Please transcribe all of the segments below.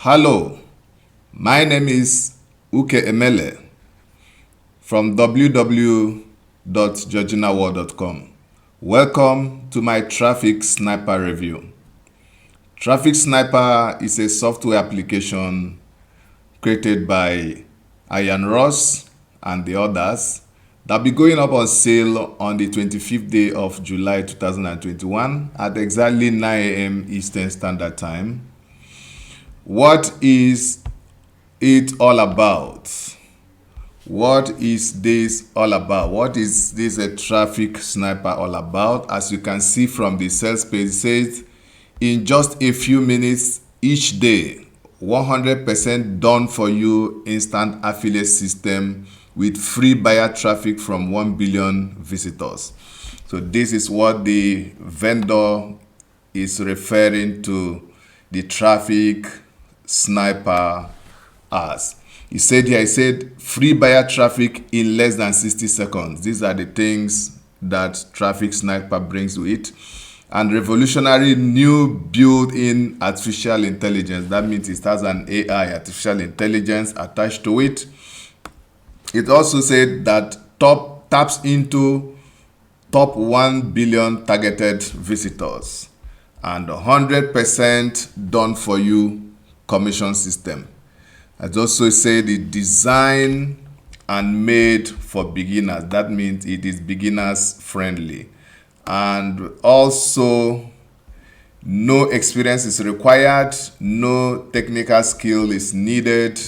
Hello, my name is Uke Emele from www.georginaworld.com. Welcome to my Traffic Sniper review. Traffic Sniper is a software application created by Ian Ross and the others that will be going up on sale on the 25th day of July 2021 at exactly 9 a.m. Eastern Standard Time. What is it all about? What is this all about? What is this a Traffic Sniper all about? As you can see from the sales page, it says in just a few minutes each day, 100% done for you instant affiliate system with free buyer traffic from 1 billion visitors. So this is what the vendor is referring to the Traffic Sniper as. He said free buyer traffic in less than 60 seconds. These are the things that Traffic Sniper brings to it. And revolutionary new built-in artificial intelligence. That means it has an AI, artificial intelligence, attached to it. It also said that taps into top 1 billion targeted visitors and 100% done for you commission system. It also said it designed and made for beginners. That means it is beginners friendly. And also no experience is required, no technical skill is needed.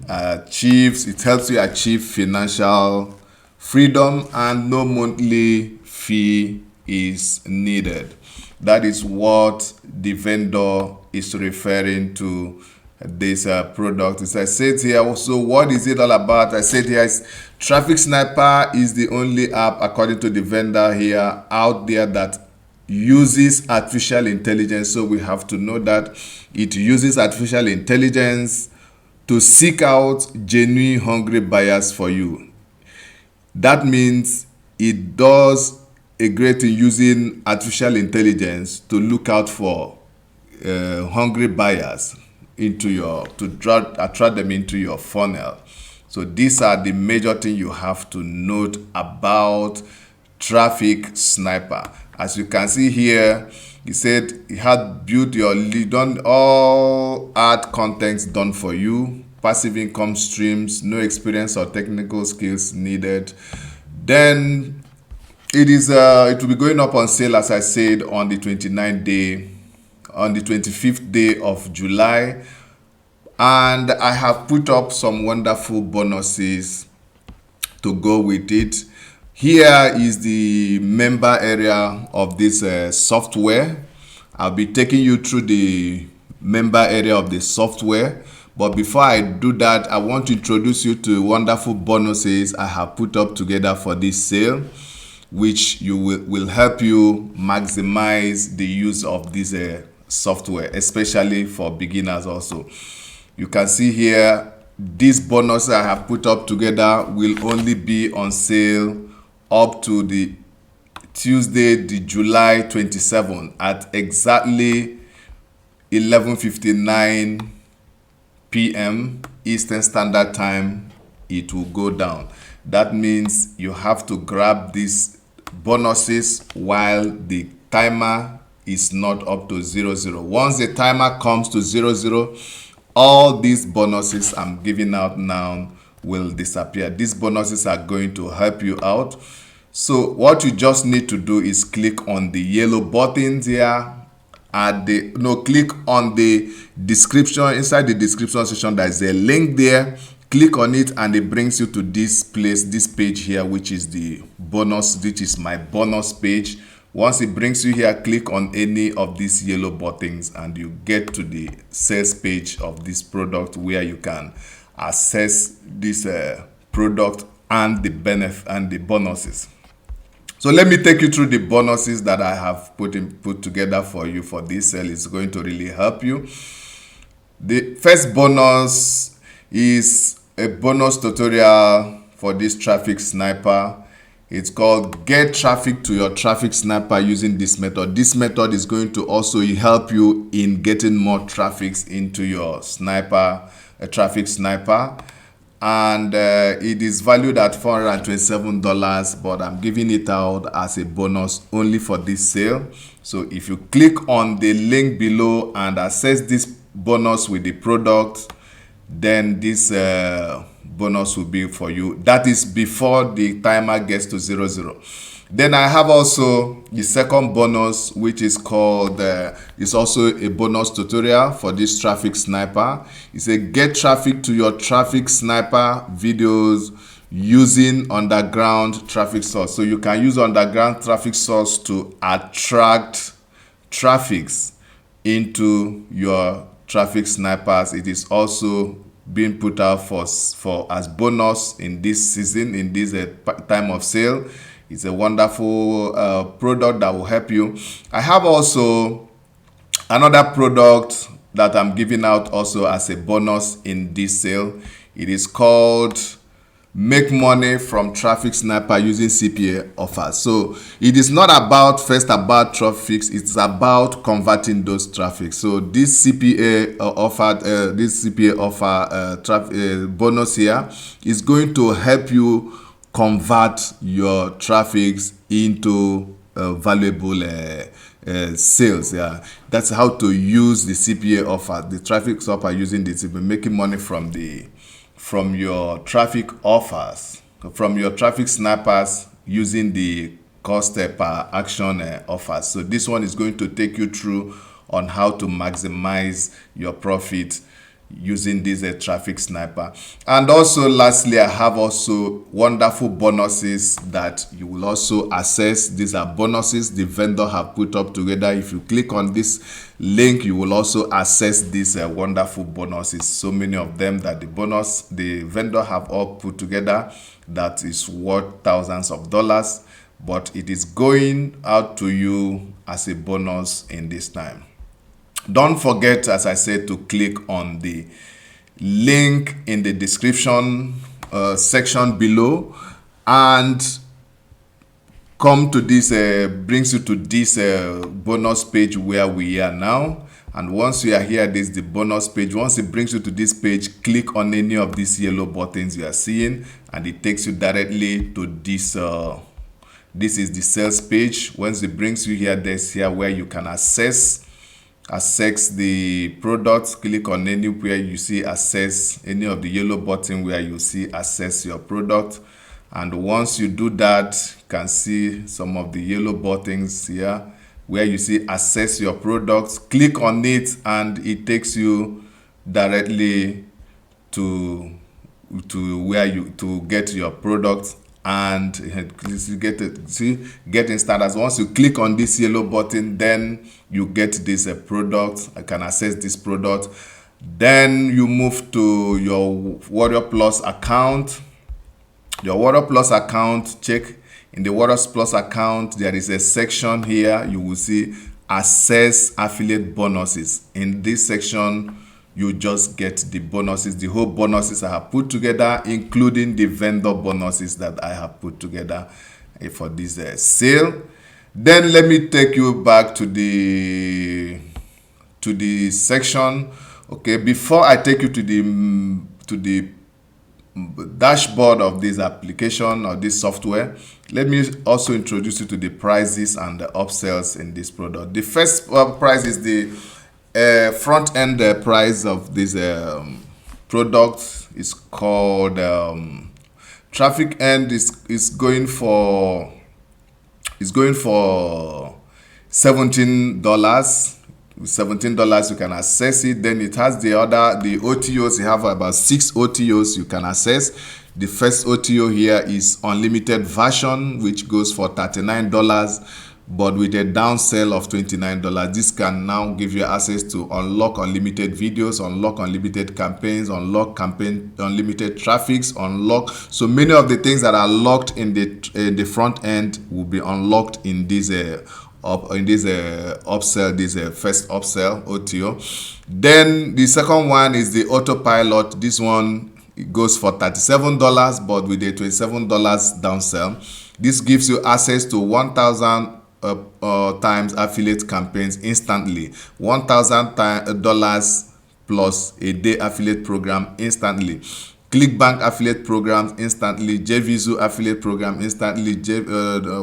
It helps you achieve financial freedom and no monthly fee is needed. That is what the vendor is referring to this product. As I said here, so what is it all about? I said here is Traffic Sniper is the only app, according to the vendor here, out there that uses artificial intelligence. So we have to know that it uses artificial intelligence to seek out genuine hungry buyers for you. That means it does a great thing using artificial intelligence to look out for hungry buyers attract them into your funnel. So these are the major things you have to note about Traffic Sniper. As you can see here, he said he had built your lead, done all ad contents done for you, passive income streams, no experience or technical skills needed. Then it will be going up on sale, as I said, on the 25th day of July. And I have put up some wonderful bonuses to go with it. Here is the member area of this software. I'll be taking you through the member area of the software. But before I do that, I want to introduce you to wonderful bonuses I have put up together for this sale, which will help you maximize the use of this software, especially for beginners also. You can see here, this bonus I have put up together will only be on sale up to the Tuesday, the July 27th at exactly 11:59 p.m. Eastern Standard Time. It will go down. That means you have to grab these bonuses while the timer is not up to 00. Once the timer comes to 00, all these bonuses I'm giving out now will disappear. These bonuses are going to help you out. So what you just need to do is click on the yellow buttons here click on the description. Inside the description section, there's a link there. Click on it and it brings you to this page here, which is the bonus, which is my bonus page. Once it brings you here, click on any of these yellow buttons and you get to the sales page of this product where you can access this product and the benefit and the bonuses. So let me take you through the bonuses that I have put together for you for this sale. It's going to really help you. The first bonus is a bonus tutorial for this Traffic Sniper. It's called Get Traffic to Your Traffic Sniper using this method. This method is going to also help you in getting more traffics into your traffic sniper. And it is valued at $427, but I'm giving it out as a bonus only for this sale. So if you click on the link below and access this bonus with the product, then this bonus will be for you. That is before the timer gets to 00. Then I have also the second bonus, which is called, it's also a bonus tutorial for this traffic sniper. It's a Get Traffic to Your Traffic Sniper videos using underground traffic source. So you can use underground traffic source to attract traffics into your traffic snipers. It is also being put out for as bonus in this season, in this time of sale. It's a wonderful product that will help you. I have also another product that I'm giving out also as a bonus in this sale. It is called Make Money from Traffic Sniper using CPA offers. So it is not about traffics, it's about converting those traffics. So this CPA offer bonus here is going to help you convert your traffics into valuable sales. Yeah, that's how to use the CPA offer, the traffic offer, using the CPA, making money from your traffic offers, from your traffic snipers, using the cost per action offers. So this one is going to take you through on how to maximize your profit using this traffic sniper. And also lastly, I have also wonderful bonuses that you will also access. These are bonuses the vendor have put up together. If you click on this link, you will also access these wonderful bonuses. So many of them that the vendor have all put together, that is worth thousands of dollars, but it is going out to you as a bonus in this time. Don't forget, as I said, to click on the link in the description section below and come to this, brings you to this bonus page where we are now. And once you are here, this is the bonus page. Once it brings you to this page, click on any of these yellow buttons you are seeing, and it takes you directly to this. This is the sales page. Once it brings you here, there's here where you can access the products. Click on anywhere you see access, any of the yellow button where you see access your product. And once you do that, you can see some of the yellow buttons here where you see access your products. Click on it and it takes you directly to where you to get your product and getting started. Once you click on this yellow button, then you get this product. I can access this product. Then you move to your Warrior Plus account. Your Warrior Plus account, check in the Warrior Plus account, there is a section here. You will see access affiliate bonuses. In this section, you just get the bonuses, the whole bonuses I have put together, including the vendor bonuses that I have put together for this sale. Then let me take you back to the section. Okay, before I take you to the dashboard of this application or this software, let me also introduce you to the prices and the upsells in this product. The first price is the front end price of this product. Is called traffic end is going for $17. $17 you can access it. Then it has the OTOs. You have about 6 OTOs you can access. The first OTO here is unlimited version, which goes for $39, but with a downsell of $29. This can now give you access to unlock unlimited videos, unlock unlimited campaigns, unlock unlimited traffics, unlock so many of the things that are locked in the front end will be unlocked in this upsell, this first upsell OTO. Then the second one is the autopilot. This one, it goes for $37, but with a $27 downsell. This gives you access to 1,000 times affiliate campaigns instantly, $1,000 plus a day affiliate program instantly, ClickBank affiliate programs instantly, JVZoo affiliate program instantly,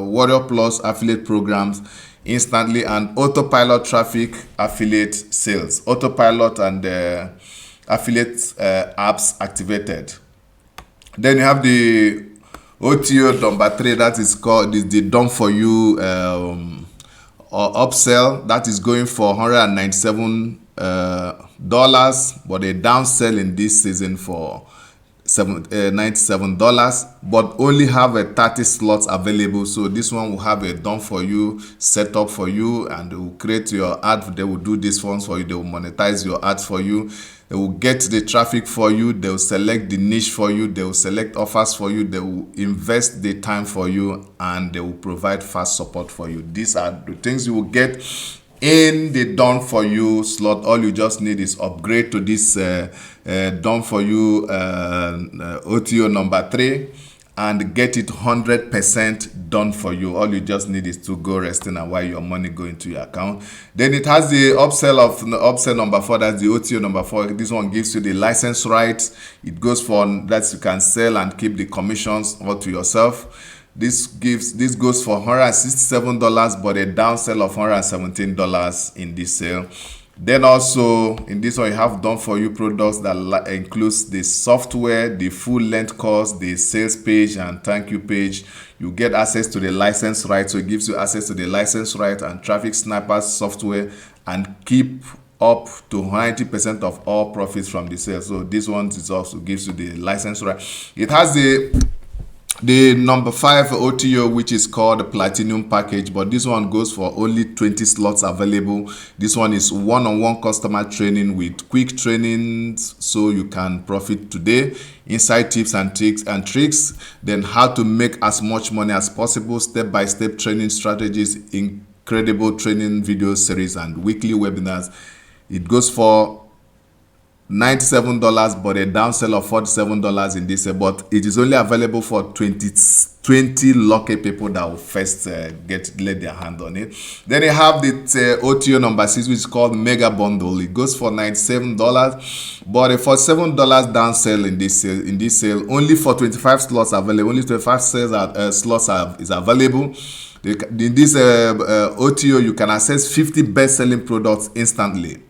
Warrior Plus affiliate programs instantly, and autopilot traffic affiliate sales, autopilot and affiliate apps activated. Then you have the OTO number 3, that is called the done for you or upsell, that is going for $197, but a downsell in this season for $97, but only have a 30 slots available. So this one will have a done for you set up for you, and they will create your ad. They will do this ones for you. They will monetize your ads for you. They will get the traffic for you. They will select the niche for you. They will select offers for you. They will invest the time for you, and they will provide fast support for you. These are the things you will get in the done for you slot. All you just need is upgrade to this done for you OTO number 3 and get it 100% done for you. All you just need is to go resting and while your money go into your account. Then it has the upsell number 4, that's the OTO number 4. This one gives you the license rights. It goes for that you can sell and keep the commissions all to yourself. This goes for $167, but a downsell of $117 in this sale. Then also in this one you have done for you products that includes the software, the full length course, the sales page and thank you page. You get access to the license right, so it gives you access to the license right and Traffic Sniper software, and keep up to 90% of all profits from the sale. So this one is also gives you the license right. It has the number 5 OTO, which is called the Platinum package, but this one goes for only 20 slots available. This one is one-on-one customer training with quick trainings, so you can profit today, inside tips and tricks, then how to make as much money as possible, step-by-step training strategies, incredible training video series and weekly webinars. It goes for $97, but a downsell of $47 in this, but it is only available for 20 lucky people that will first lay their hand on it. Then you have the OTO number 6, which is called Mega Bundle. It goes for $97, but a $47 downsell in this sale. Only for 25 slots available. Only 25 slots is available. In this OTO, you can access 50 best-selling products instantly.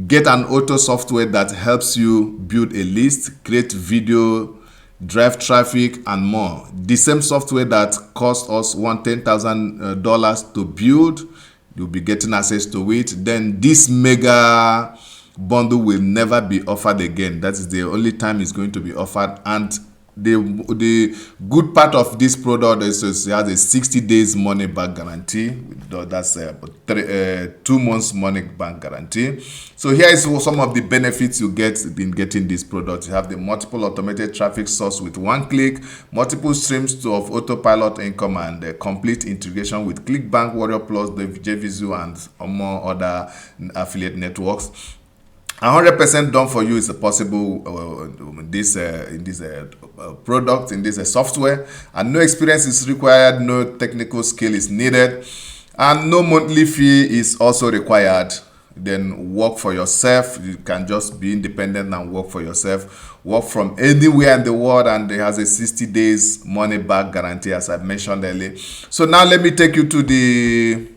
Get an auto software that helps you build a list, create video, drive traffic, and more. The same software that cost us $10,000 to build, you'll be getting access to it. Then this mega bundle will never be offered again. That is the only time it's going to be offered. And the good part of this product is it has a 60 days money back guarantee. That's 2 months money back guarantee. So here is some of the benefits you get in getting this product. You have the multiple automated traffic source with one click, multiple streams of autopilot income, and complete integration with ClickBank, Warrior Plus, JVZoo, and more other affiliate networks. 100% done for you is possible in this product, in this software, and no experience is required, no technical skill is needed, and no monthly fee is also required. Then work for yourself. You can just be independent and work for yourself. Work from anywhere in the world, and it has a 60 days money back guarantee, as I mentioned earlier. So now let me take you to the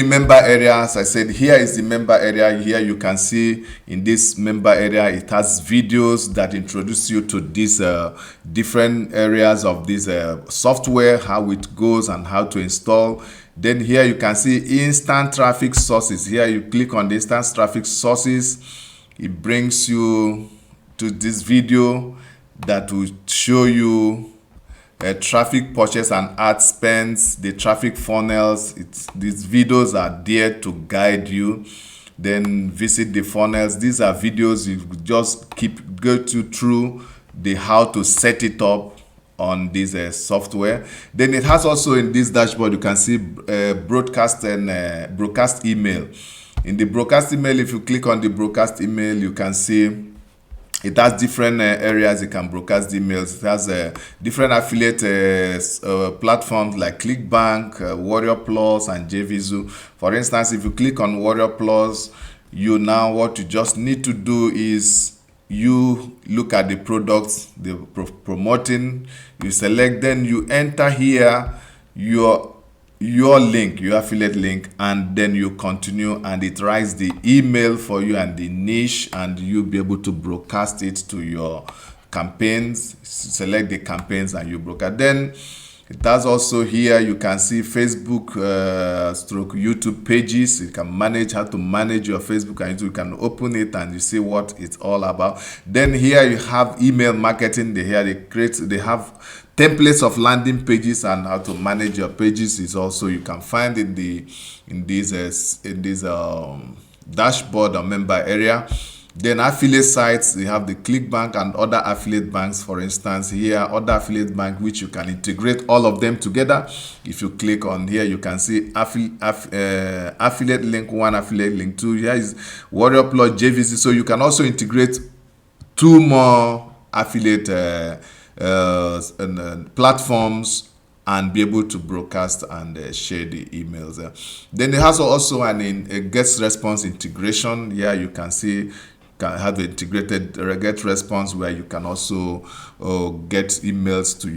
member area. As I said, here is the member area. Here you can see in this member area, it has videos that introduce you to these different areas of this software, how it goes and how to install. Then here you can see instant traffic sources. Here you click on the instant traffic sources. It brings you to this video that will show you traffic purchase and ad spends, the traffic funnels. These videos are there to guide you. Then visit the funnels. These are videos you just go through the how to set it up on this software. Then it has also in this dashboard, you can see broadcast and broadcast email. In the broadcast email, if you click on the broadcast email, you can see It has different areas you can broadcast emails. It has different affiliate platforms like ClickBank, Warrior Plus, and JVZoo. For instance, if you click on Warrior Plus, what you just need to do is you look at the products they're promoting, you select, then you enter here your link, your affiliate link, and then you continue, and it writes the email for you and the niche, and you'll be able to broadcast it to your campaigns. Select the campaigns and you broadcast. Then it does also here, you can see Facebook stroke YouTube pages. You can manage how to manage your Facebook, and you can open it and you see what it's all about. Then here you have email marketing. They have templates of landing pages and how to manage your pages is also you can find in this dashboard or member area. Then affiliate sites, they have the ClickBank and other affiliate banks. For instance, here other affiliate bank which you can integrate all of them together. If you click on here, you can see affiliate link 1, affiliate link 2. Here is Warrior Plus, JVC. So you can also integrate 2 more affiliate platforms and be able to broadcast and share the emails. Then it has also a get response integration. Here you can see can have the integrated get response where you can also get emails to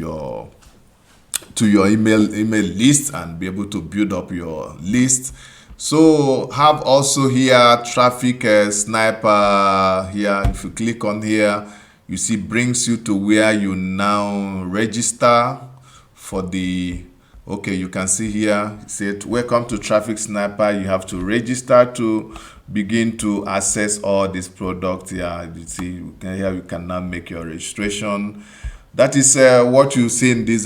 your email list and be able to build up your list. So have also here Traffic Sniper. Here if you click on here, you see brings you to where you now register for the you can see here it said welcome to Traffic Sniper. You have to register to begin to access all these products. Here you see here you can now make your registration. That is what you see in this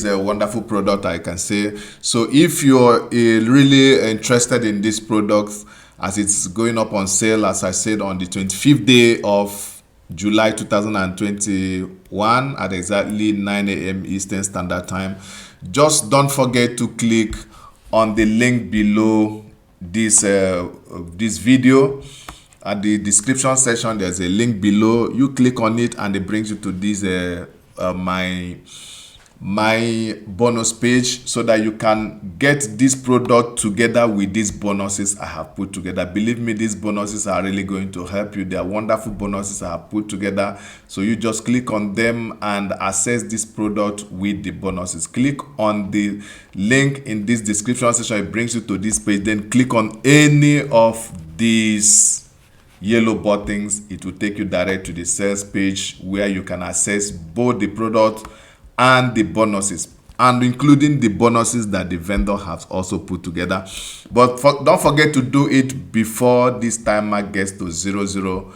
wonderful product, I can say. So if you're really interested in this product, as it's going up on sale, as I said, on the 25th day of July 2021 at exactly 9 a.m. Eastern Standard Time, just don't forget to click on the link below this video. At the description section, there's a link below. You click on it and it brings you to this my bonus page, so that you can get this product together with these bonuses I have put together. Believe me, these bonuses are really going to help you. They are wonderful bonuses I have put together. So you just click on them and access this product with the bonuses. Click on the link in this description section. It brings you to this page. Then click on any of these yellow buttons. It will take you direct to the sales page where you can access both the product and the bonuses, and including the bonuses that the vendor has also put together. But don't forget to do it before this timer gets to 00.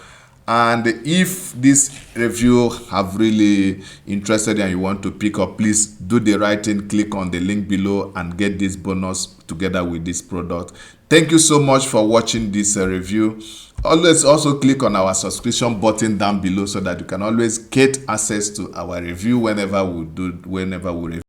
And if this review have really interested and you want to pick up, please do the right thing. Click on the link below and get this bonus together with this product. Thank you so much for watching this review. Always also click on our subscription button down below so that you can always get access to our review whenever we review.